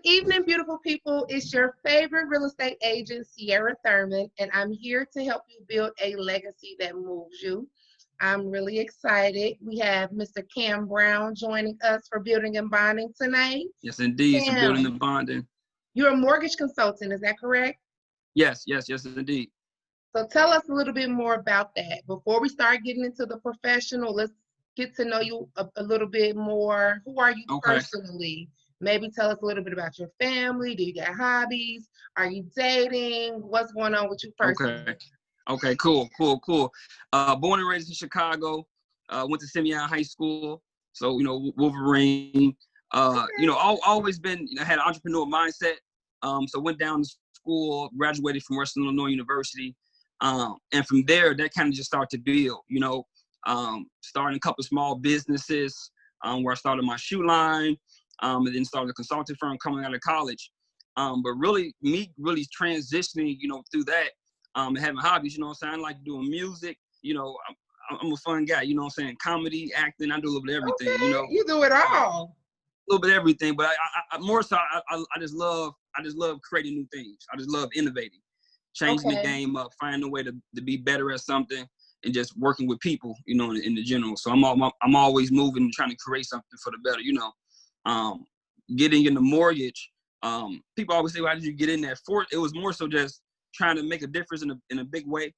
evening, beautiful people. It's your favorite real estate agent, Cierra Thurman, and I'm here to help you build a legacy that moves you. I'm really excited. We have Mr. Cam Brown joining us for Building and Bonding tonight. Yes, indeed. So building Cam, and bonding. you're a mortgage consultant, is that correct? Yes, indeed. So tell us a little bit more about that. Before we start getting into the professional, let's get to know you a little bit more. Who are you Okay. personally? Maybe tell us a little bit about your family. Do you got hobbies? Are you dating? What's going on with you personally? Okay, cool. Born and raised in Chicago, went to Simeon High School. So, Wolverine, always been, had an entrepreneurial mindset. So went down to school, graduated from Western Illinois University. And from there, that kind of just started to build, starting a couple of small businesses, where I started my shoe line, and then started a consulting firm coming out of college. But really transitioning, through that, and having hobbies, I like doing music, I'm a fun guy, comedy, acting, I do a little bit of everything, Okay, you do it all. A little bit of everything, but I more so, I just love creating new things. I just love innovating, changing the game up, finding a way to be better at something, and just working with people, in the general. So I'm always moving and trying to create something for the better, Getting in the mortgage, people always say, "Why did you get in that?" It was more so just trying to make a difference in a big way.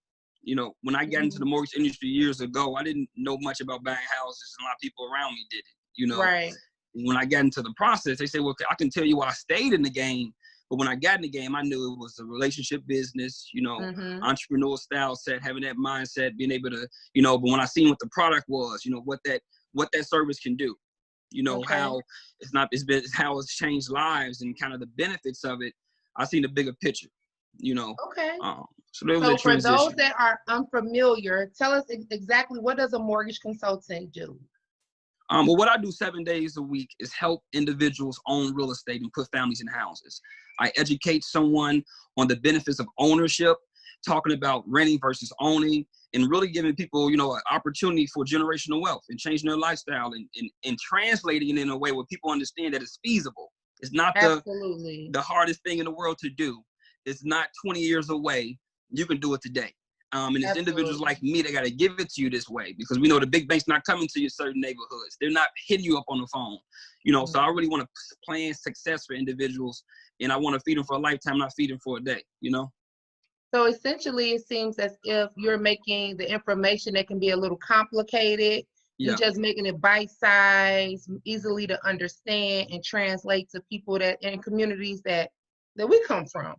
When I got into the mortgage industry years ago, I didn't know much about buying houses, and a lot of people around me did it. Right. When I got into the process, they say, "Well, I can tell you why I stayed in the game." But when I got in the game, I knew it was a relationship business, entrepreneurial style set, having that mindset, being able to, but when I seen what the product was, what that service can do, how how it's changed lives and kind of the benefits of it. I seen the bigger picture, Okay. So there was a transition. For those that are unfamiliar, tell us exactly, what does a mortgage consultant do? Well, what I do 7 days a week is help individuals own real estate and put families in houses. I educate someone on the benefits of ownership, talking about renting versus owning, and really giving people, an opportunity for generational wealth and changing their lifestyle and translating it in a way where people understand that it's feasible. It's not the hardest thing in the world to do. It's not 20 years away. You can do it today. And it's individuals like me that got to give it to you this way, because we know the big banks not coming to your certain neighborhoods. They're not hitting you up on the phone, So I really want to plan success for individuals, and I want to feed them for a lifetime, not feed them for a day, So essentially, it seems as if you're making the information that can be a little complicated. You're just making it bite-sized, easily to understand and translate to people that in communities that we come from.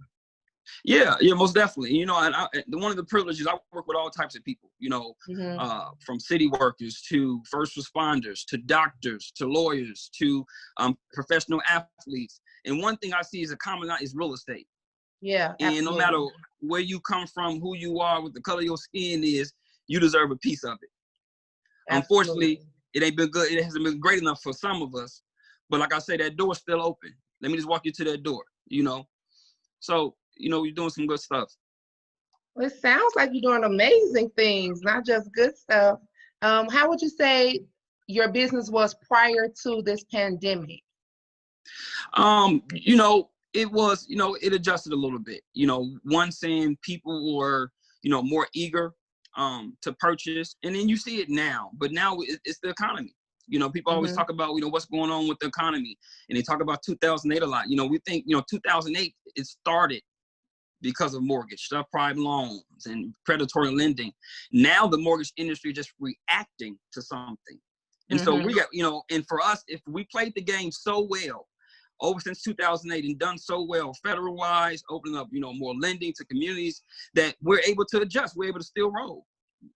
Yeah, most definitely. And one of the privileges, I work with all types of people, from city workers to first responders to doctors to lawyers to professional athletes. And one thing I see as a common is real estate. Yeah, and no matter where you come from, who you are, what the color of your skin is, you deserve a piece of it. Unfortunately, it ain't been good. It hasn't been great enough for some of us. But like I say, that door's still open. Let me just walk you to that door, So, you're doing some good stuff. Well, it sounds like you're doing amazing things, not just good stuff. How would you say your business was prior to this pandemic? It was, it adjusted a little bit. One saying people were, more eager to purchase. And then you see it now. But now it's the economy. People always talk about, what's going on with the economy. And they talk about 2008 a lot. We think, 2008, it started because of mortgage, subprime loans, and predatory lending. Now the mortgage industry is just reacting to something. And so we got, and for us, if we played the game so well over since 2008 and done so well federal-wise, opening up, more lending to communities, that we're able to adjust. We're able to still roll.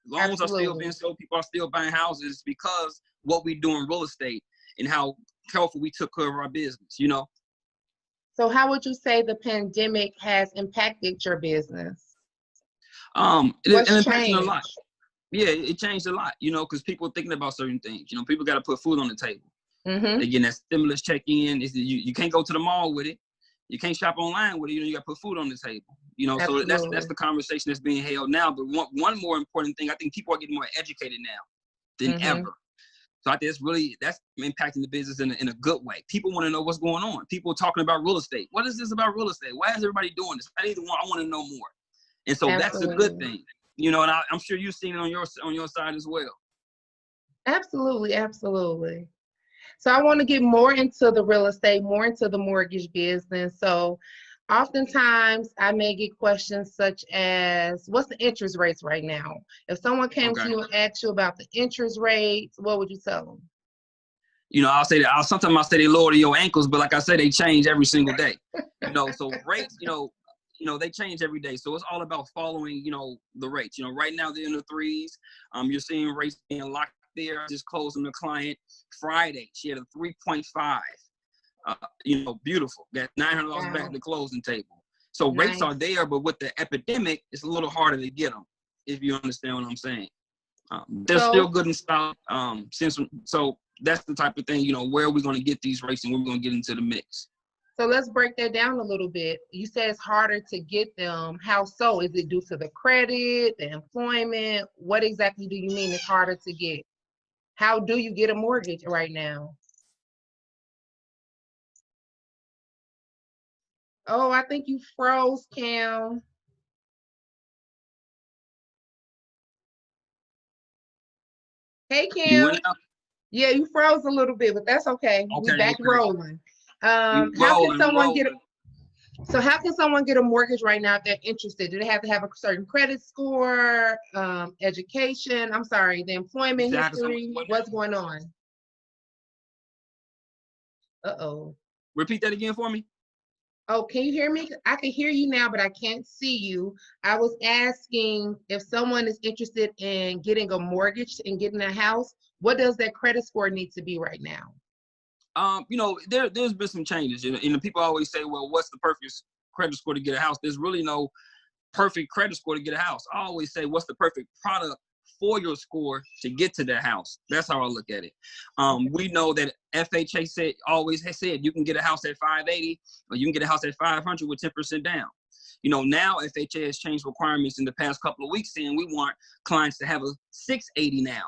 Loans are still being sold. People are still buying houses because what we do in real estate and how careful we took care of our business, So how would you say the pandemic has impacted your business? It impacted a lot. Yeah, it changed a lot, because people are thinking about certain things. People got to put food on the table. They're getting that stimulus check in. You can't go to the mall with it. You can't shop online with it. You got to put food on the table. So that's the conversation that's being held now. But one more important thing, I think people are getting more educated now than ever. So I think that's impacting the business in a good way. People want to know what's going on. People are talking about real estate. What is this about real estate? Why is everybody doing this? I want to know more. And so That's a good thing, and I'm sure you've seen it on your side as well. Absolutely, absolutely. So I want to get more into the real estate, more into the mortgage business. So oftentimes I may get questions such as, what's the interest rates right now? If someone came to you and asked you about the interest rates, what would you tell them? I'll say that sometimes I'll say they lower to your ankles, but like I said, they change every single day. So rates, they change every day. So it's all about following, the rates. Right now they're in the threes. You're seeing rates being locked there. Just closing the client Friday. She had a 3.5. Beautiful. Got $900 back at the closing table. So rates are there, but with the epidemic, it's a little harder to get them. If you understand what I'm saying. They're still good and solid. So that's the type of thing. Where are we going to get these rates and where we're going to get into the mix? So let's break that down a little bit. You said it's harder to get them. How so? Is it due to the credit, the employment? What exactly do you mean it's harder to get? How do you get a mortgage right now? Oh, I think you froze, Cam. Hey, Cam. Yeah, you froze a little bit, but that's okay. We're back rolling. How can someone get a mortgage right now if they're interested? Do they have to have a certain credit score, education? I'm sorry, the employment history? What's going on? Uh-oh. Repeat that again for me. Oh, can you hear me? I can hear you now, but I can't see you. I was asking if someone is interested in getting a mortgage and getting a house, what does their credit score need to be right now? There's been some changes. And people always say, well, what's the perfect credit score to get a house? There's really no perfect credit score to get a house. I always say, what's the perfect product for your score to get to that house? That's how I look at it. We know that FHA always has said you can get a house at 580 or you can get a house at 500 with 10% down. Now FHA has changed requirements in the past couple of weeks, saying we want clients to have a 680 now.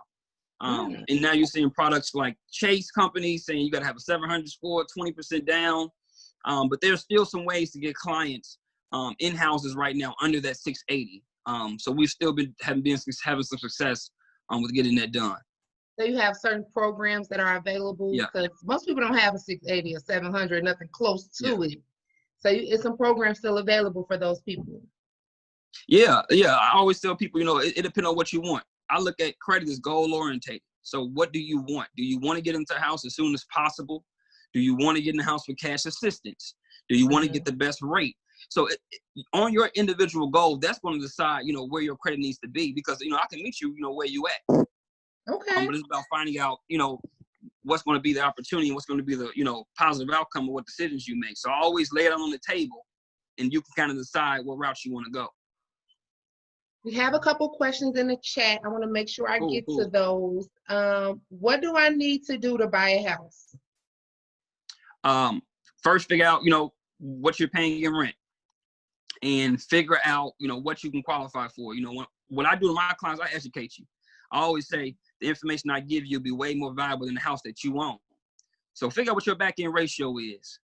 And now you're seeing products like Chase companies saying you got to have a 700 score, 20% down. But there's still some ways to get clients in houses right now under that 680. So we've still been having some success with getting that done. So you have certain programs that are available, because most people don't have a 680 or 700, nothing close to it. So it's some programs still available for those people. Yeah. I always tell people, it depends on what you want. I look at credit as goal orientated. So what do you want? Do you want to get into a house as soon as possible? Do you want to get in the house with cash assistance? Do you want to get the best rate? So on your individual goal, that's going to decide, where your credit needs to be, because, I can meet you, where you at. Okay. But it's about finding out, what's going to be the opportunity and what's going to be the, positive outcome of what decisions you make. So I always lay it on the table and you can kind of decide what route you want to go. We have a couple questions in the chat. I want to make sure I get to those. What do I need to do to buy a house? First, figure out, what you're paying in rent, and figure out, what you can qualify for. What I do to my clients, I educate you. I always say the information I give you will be way more valuable than the house that you own. So figure out what your back end ratio is.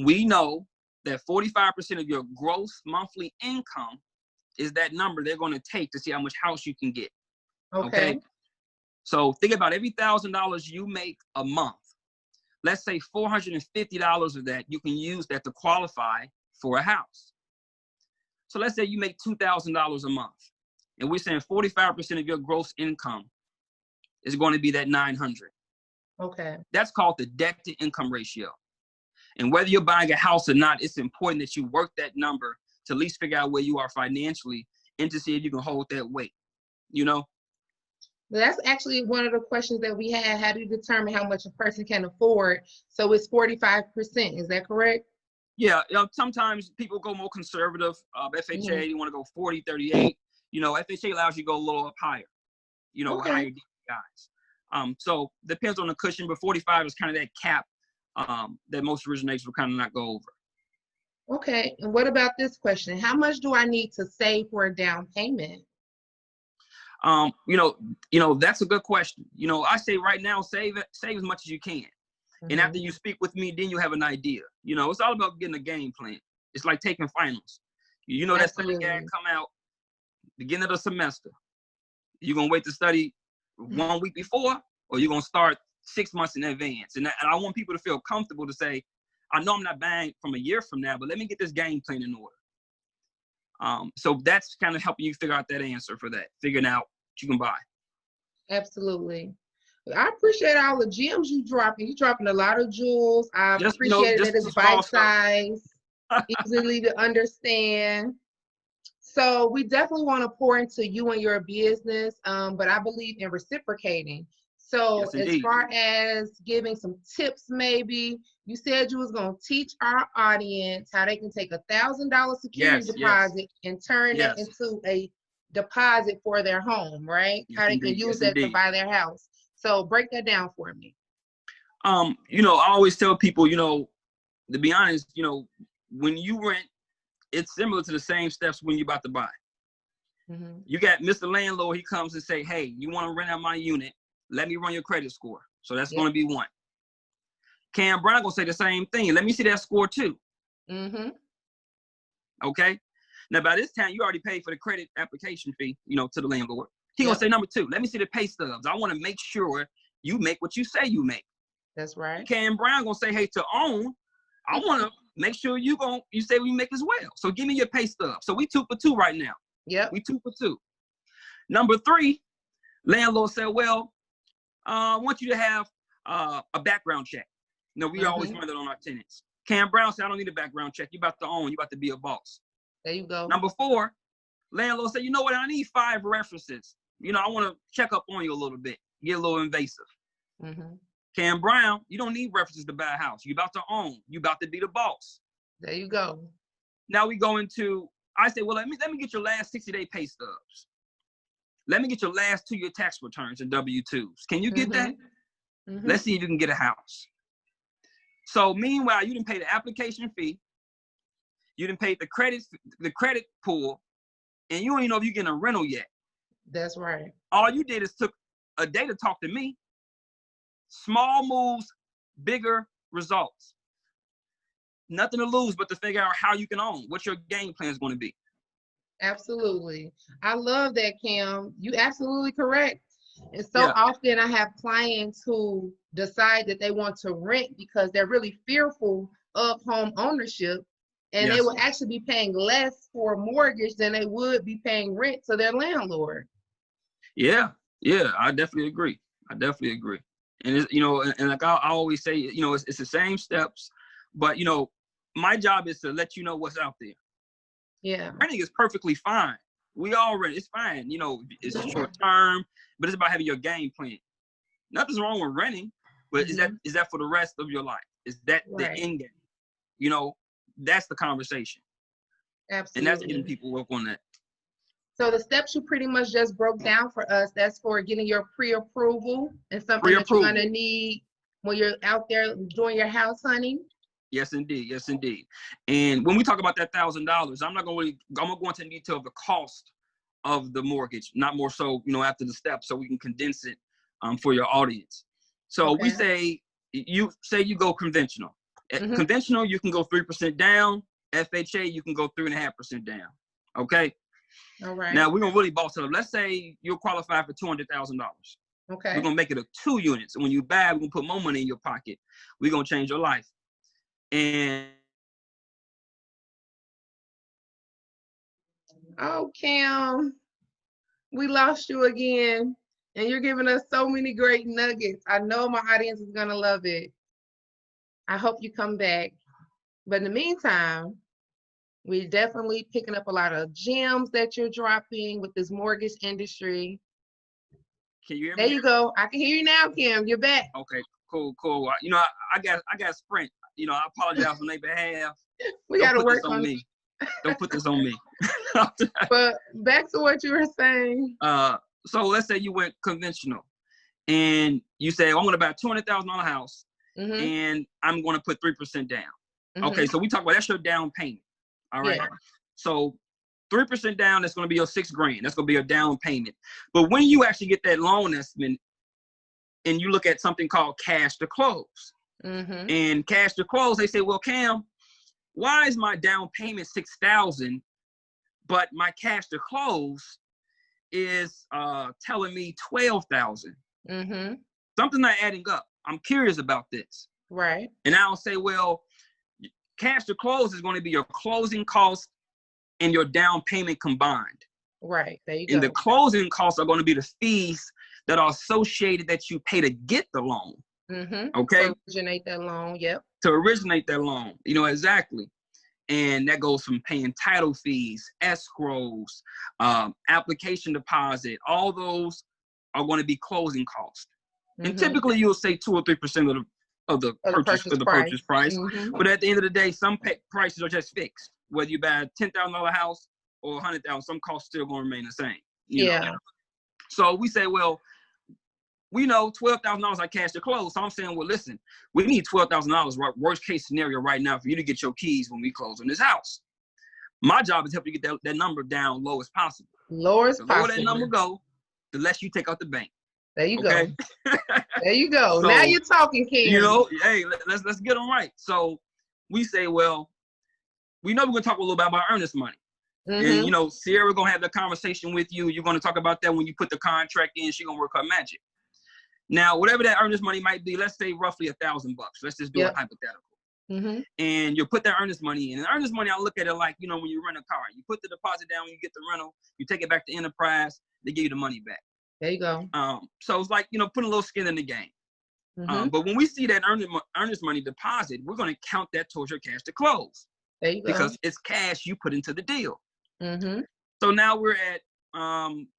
We know that 45% of your gross monthly income is that number they're going to take to see how much house you can get. Okay. So think about every $1,000 you make a month. Let's say $450 of that, you can use that to qualify for a house. So let's say you make $2,000 a month, and we're saying 45% of your gross income is going to be that $900. Okay. That's called the debt to income ratio. And whether you're buying a house or not, it's important that you work that number to at least figure out where you are financially and to see if you can hold that weight, That's actually one of the questions that we had. How do you determine how much a person can afford? So it's 45%. Is that correct? Yeah. Sometimes people go more conservative. FHA, you want to go 40, 38. FHA allows you to go a little up higher, higher guys. So depends on the cushion, but 45 is kind of that cap that most originators will kind of not go over. Okay. And what about this question? How much do I need to save for a down payment? That's a good question. I say right now, save as much as you can. And after you speak with me, then you have an idea. It's all about getting a game plan. It's like taking finals. That study guide come out beginning of the semester. You're going to wait to study 1 week before, or you're going to start 6 months in advance. And I want people to feel comfortable to say, I know I'm not buying from a year from now, but let me get this game plan in order. So that's kind of helping you figure out that answer for that, figuring out what you can buy. Absolutely. I appreciate all the gems you dropping. You're dropping a lot of jewels. I appreciate that it's bite size, easily to understand. So we definitely want to pour into you and your business, but I believe in reciprocating. So yes, as far as giving some tips, maybe you said you was going to teach our audience how they can take $1,000 security deposit and turn that into a deposit for their home, right? Yes, how they can use that to buy their house. So break that down for me. I always tell people, to be honest, when you rent, it's similar to the same steps when you're about to buy. You got Mr. Landlord, he comes and say, hey, you want to rent out my unit? Let me run your credit score. So that's going to be one. Cam Brown going to say the same thing. Let me see that score too. Okay. Now, by this time, you already paid for the credit application fee, to the landlord. He going to say number 2, let me see the pay stubs. I want to make sure you make what you say you make. That's right. Cam Brown going to say, hey, to own, I want to make sure you say we make as well. So give me your pay stub. So we 2 for 2 right now. We 2 for 2. Number 3, landlord said, well, I want you to have a background check. We always run that on our tenants. Cam Brown said, I don't need a background check. You about to own. You about to be a boss. There you go. Number 4, landlord said, you know what? I need 5 references. I want to check up on you a little bit. Get a little invasive. Cam Brown, you don't need references to buy a house. You about to own. You about to be the boss. There you go. Now we go into, I say, well, let me get your last 60-day pay stubs. Let me get your last 2-year tax returns and W-2s. Can you get that? Let's see if you can get a house. So meanwhile, you didn't pay the application fee. You didn't pay the credit pool, and you don't even know if you're getting a rental yet. That's right. All you did is took a day to talk to me. Small moves, bigger results. Nothing to lose but to figure out how you can own, what your game plan is going to be. Absolutely. I love that, Cam. You absolutely correct. And so often I have clients who decide that they want to rent because they're really fearful of home ownership, and they will actually be paying less for a mortgage than they would be paying rent to their landlord. Yeah, I definitely agree. And it's, and like I always say, it's the same steps, but my job is to let you know what's out there. Yeah. Renting is perfectly fine. We all rent. It's fine. It's short term, but it's about having your game plan. Nothing's wrong with renting, but is that for the rest of your life? Is that the end game? That's the conversation. Absolutely. And that's getting people work on that. So the steps you pretty much just broke down for us, that's for getting your pre-approval and something that you're going to need when you're out there doing your house hunting. Yes, indeed. And when we talk about that $1,000, I'm going to go into detail of the cost of the mortgage, not more so, after the steps, so we can condense it for your audience. So we say, you go conventional. Conventional, you can go 3% down. FHA, you can go 3.5% down. Okay. All right. Now we're going to really boss it up. Let's say you're qualified for $200,000. Okay. We're going to make it a 2 units. And when you buy, we're going to put more money in your pocket. We're going to change your life. And oh, Cam, we lost you again, and you're giving us so many great nuggets. I know my audience is gonna love it. I hope you come back. But in the meantime, we're definitely picking up a lot of gems that you're dropping with this mortgage industry. Can you hear me? There you go. I can hear you now, Kim. You're back. Okay, cool. I got Sprint. I apologize on their behalf. We got to work on me. Don't put this on me. But back to what you were saying. So let's say you went conventional, and you say, I'm going to buy a $200,000 house, and I'm going to put 3% down. Okay, so we talk about that's your down payment. All right. Yeah. So 3% down, that's going to be your $6,000. That's going to be your down payment. But when you actually get that loan estimate and you look at something called cash to close, and cash to close, they say, well, Cam, why is my down payment $6,000, but my cash to close is telling me $12,000? Something not adding up. I'm curious about this. Right. And I'll say, well, cash to close is going to be your closing costs and your down payment combined. Right. There you go. And the closing costs are going to be the fees that are associated that you pay to get the loan. Okay. To originate that loan. Yep. To originate that loan. You know, exactly. And that goes from paying title fees, escrows, application deposit. All those are going to be closing costs. And typically you'll say 2 or 3% of the purchase price. But at the end of the day, some prices are just fixed. Whether you buy a $10,000 house or $100,000, some costs still going to remain the same. You know? So we say, well, we know $12,000 I cash to close. So I'm saying, well, listen, we need $12,000, worst case scenario right now, for you to get your keys when we close on this house. My job is to help you get that number down low as possible. Lower as possible. The lower that number go, the less you take out the bank. There you go. There you go. So, now you're talking, Ken. You know, hey, let's get them right. So we say, well, we know we're going to talk a little bit about earnest money. And, you know, Cierra going to have the conversation with you. You're going to talk about that when you put the contract in. She's going to work her magic. Now, whatever that earnest money might be, let's say roughly $1,000 bucks. Let's just do it hypothetical. And you put that earnest money in. And earnest money, I look at it like, you know, when you rent a car. You put the deposit down when you get the rental. You take it back to Enterprise. They give you the money back. There you go. So it's like, you know, putting a little skin in the game. But when we see that earnest money deposit, we're going to count that towards your cash to close. There you go. Because it's cash you put into the deal. So now we're at,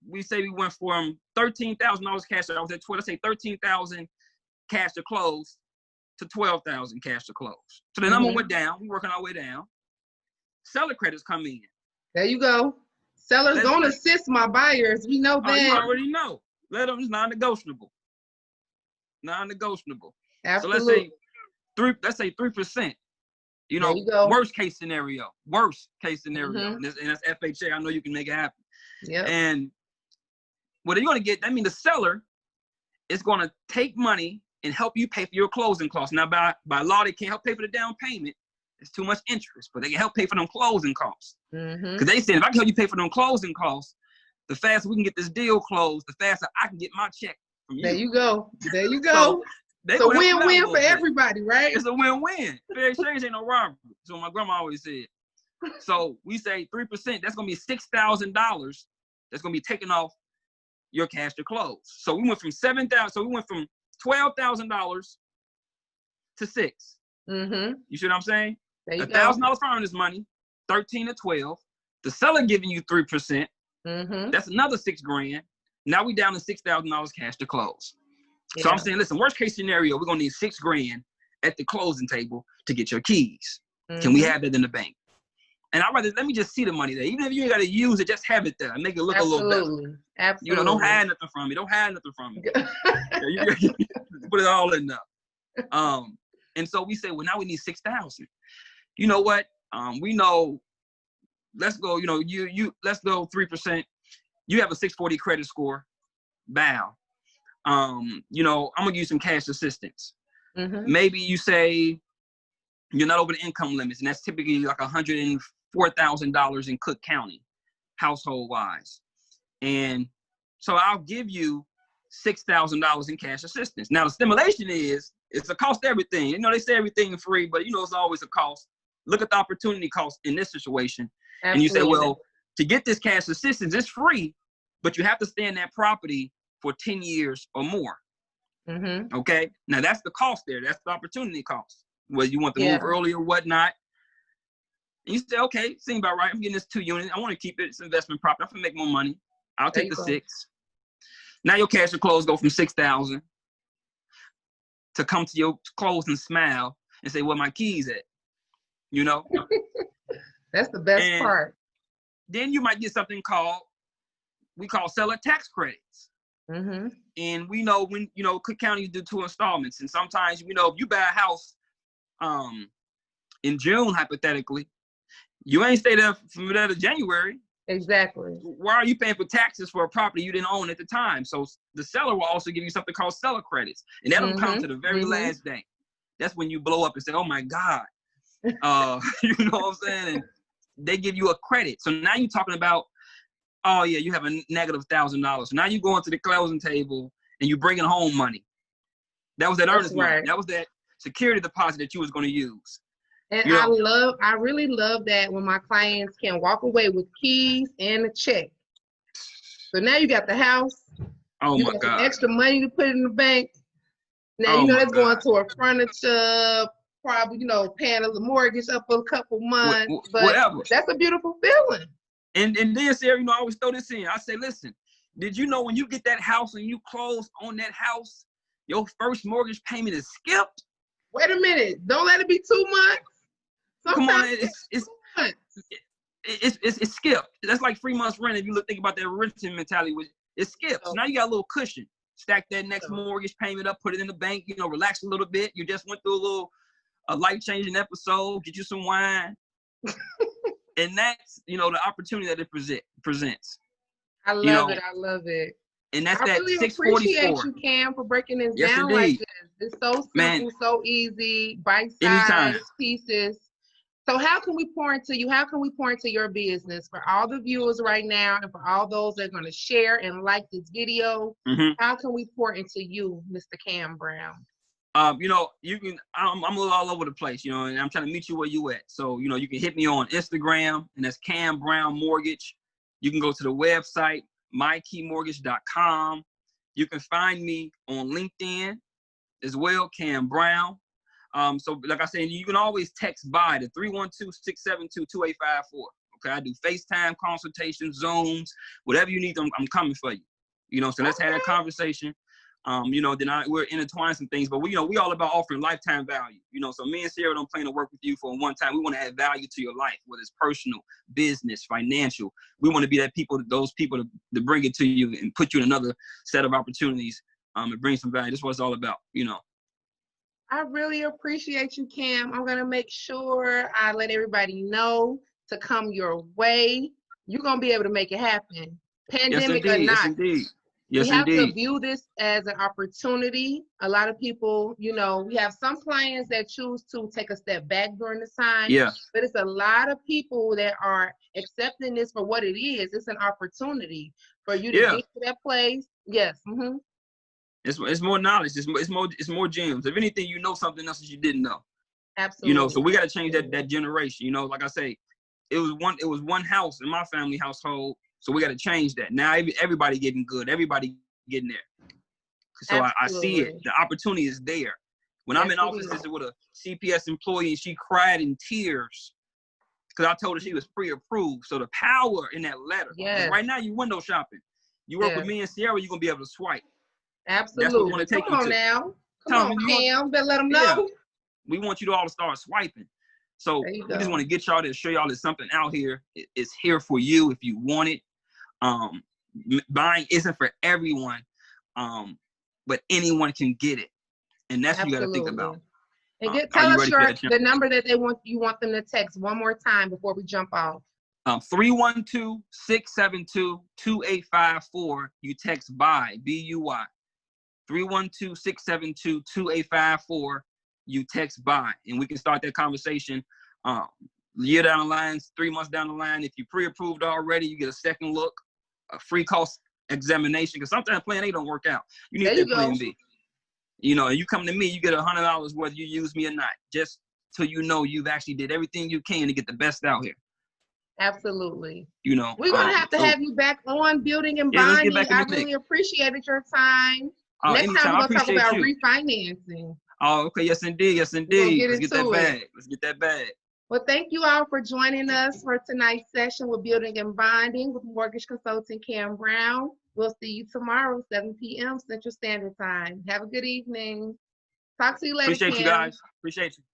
we say we went from $13,000 cash. I was at let's say $13,000 cash to close to $12,000 cash to close. So the number went down. We're working our way down. Seller credits come in. There you go. Sellers don't assist my buyers. We know that. You already know. Let them. It's non-negotiable. Non-negotiable. Absolutely. So let's say 3%. You know, worst case scenario. Worst case scenario. And that's FHA. I know you can make it happen. Yeah. And what are you going to get? I mean, the seller is going to take money and help you pay for your closing costs. Now, by law, they can't help pay for the down payment. It's too much interest, but they can help pay for them closing costs. Because they said, if I can help you pay for them closing costs, the faster we can get this deal closed, the faster I can get my check from you. There you go. There you go. It's a win-win for everybody, right? It's a win-win. Fair exchange ain't no robbery. So my grandma always said. So we say 3%, that's going to be $6,000 that's going to be taken off your cash to close. So we went from $7,000, so we went from $12,000 to $6,000. You see what I'm saying? $1,000 for earnest money, 13 to 12. The seller giving you 3%. That's another $6,000. Now we down to $6,000 cash to close. So I'm saying, listen, worst case scenario, we're gonna need $6,000 at the closing table to get your keys. Can we have that in the bank? And let me just see the money there. Even if you ain't gotta use it, just have it there and make it look a little better. Absolutely. You know, don't hide nothing from me. Don't hide nothing from me. You put it all in there. And so we say, well, now we need $6,000. You know what? We know. Let's go. You know, let's go 3%. You have a 640 credit score. Bow. You know, I'm gonna give you some cash assistance. Maybe you say you're not over the income limits, and that's typically like $104,000 in Cook County, household wise. And so I'll give you $6,000 in cash assistance. Now the stimulation it's a cost of everything. You know, they say everything free, but you know, it's always a cost. Look at the opportunity cost in this situation. Absolutely. And you say, well, to get this cash assistance, it's free, but you have to stay in that property for 10 years or more. Okay. Now that's the cost there. That's the opportunity cost. Whether you want to move early or whatnot. And you say, okay, seems about right. I'm getting this 2 unit. I want to keep it. It's investment property. I can make more money. I'll take the 6. Now your cash to close go from $6,000 to come to your close and smile and say, where my keys at? You know? That's the best part. Then you might get something we call seller tax credits. And we know when, you know, Cook County do 2 installments. And sometimes, you know, if you buy a house in June, hypothetically, you ain't stay there from there to January. Exactly. Why are you paying for taxes for a property you didn't own at the time? So the seller will also give you something called seller credits, and that don't count to the very last day. That's when you blow up and say, "Oh my God," you know what I'm saying? And they give you a credit. So now you're talking about, oh yeah, you have a negative $1,000. So now you go into the closing table and you bringing home money. That was that earnest money. That was that security deposit that you was going to use. And I really love that when my clients can walk away with keys and a check. So now you got the house. Oh you my got God. some extra money to put in the bank. Now you know that's going to a furniture, probably, you know, paying a mortgage up for a couple months. But whatever. That's a beautiful feeling. And then, Sarah, you know, I always throw this in. I say, listen, did you know when you get that house and you close on that house, your first mortgage payment is skipped? Wait a minute. Don't let it be 2 months. Sometimes come on, it's skipped. That's like 3 months rent if you think about that renting mentality. It's skipped. So now you got a little cushion. Stack that next mortgage payment up, put it in the bank, you know, relax a little bit. You just went through a life-changing episode, get you some wine. And that's, you know, the opportunity that it presents. I love it. I love it. And that's I that really 644. appreciate you, Cam, for breaking this down like this. It's so simple, so easy, bite-sized pieces. So how can we pour into you? How can we pour into your business for all the viewers right now and for all those that are going to share and like this video? How can we pour into you, Mr. Cam Brown? You know, you can, I'm a little all over the place, you know, and I'm trying to meet you where you at. So, you know, you can hit me on Instagram, and that's Cam Brown Mortgage. You can go to the website, mykeymortgage.com. You can find me on LinkedIn as well, Cam Brown. So like I said, you can always text by to 312-672-2854. Okay, I do FaceTime consultations, Zooms, whatever you need, I'm coming for you. You know, so let's have that conversation. You know, then we're intertwining some things, but we all about offering lifetime value. You know, so me and Sierra don't plan to work with you for one time. We want to add value to your life, whether it's personal, business, financial. We want to be those people to bring it to you and put you in another set of opportunities and bring some value. That's what it's all about, you know. I really appreciate you, Cam. I'm going to make sure I let everybody know to come your way. You're going to be able to make it happen. Pandemic or not. Yes, indeed. Yes, we have to view this as an opportunity. A lot of people, you know, we have some clients that choose to take a step back during this time. Yeah. But it's a lot of people that are accepting this for what it is. It's an opportunity for you to get to that place. Yes. It's more knowledge. It's more gems. If anything, you know something else that you didn't know. Absolutely. You know, so we got to change that generation. You know, like I say, it was one house in my family household. So we got to change that. Now everybody getting good. Everybody getting there. So I see it. The opportunity is there. When I'm in offices with a CPS employee and she cried in tears because I told her she was pre-approved. So the power in that letter. Yes. Right now you window shopping. You work with me and Sierra, you're going to be able to swipe. Absolutely. That's what we want to take you to. Now. Come on, Cam. Better let them know. Yeah. We want you to all to start swiping. So we just want to get y'all to show y'all there's something out here. It's here for you if you want it. Buying isn't for everyone, but anyone can get it, and that's what you got to think about. And tell us the number that you want them to text one more time before we jump off. 312-672-2854. You text BUY, BUY. 312-672-2854. You text BUY, and we can start that conversation. Year down the line, 3 months down the line, if you pre-approved already, you get a second look, a free cost examination. Because sometimes plan A don't work out. You need that plan B. You know, and you come to me, you get $100 whether you use me or not, just so you know you've actually did everything you can to get the best out here. Absolutely. You know, we're gonna have to have you back on Building and Bonding. I really appreciated your time. Next time we're gonna talk about refinancing. Oh, okay. Yes, indeed. Yes, indeed. Let's get that bag. Let's get that bag. Well, thank you all for joining us for tonight's session with Building and Bonding with mortgage consultant Cam Brown. We'll see you tomorrow, 7 p.m. Central Standard Time. Have a good evening. Talk to you later, Appreciate you guys. Appreciate you.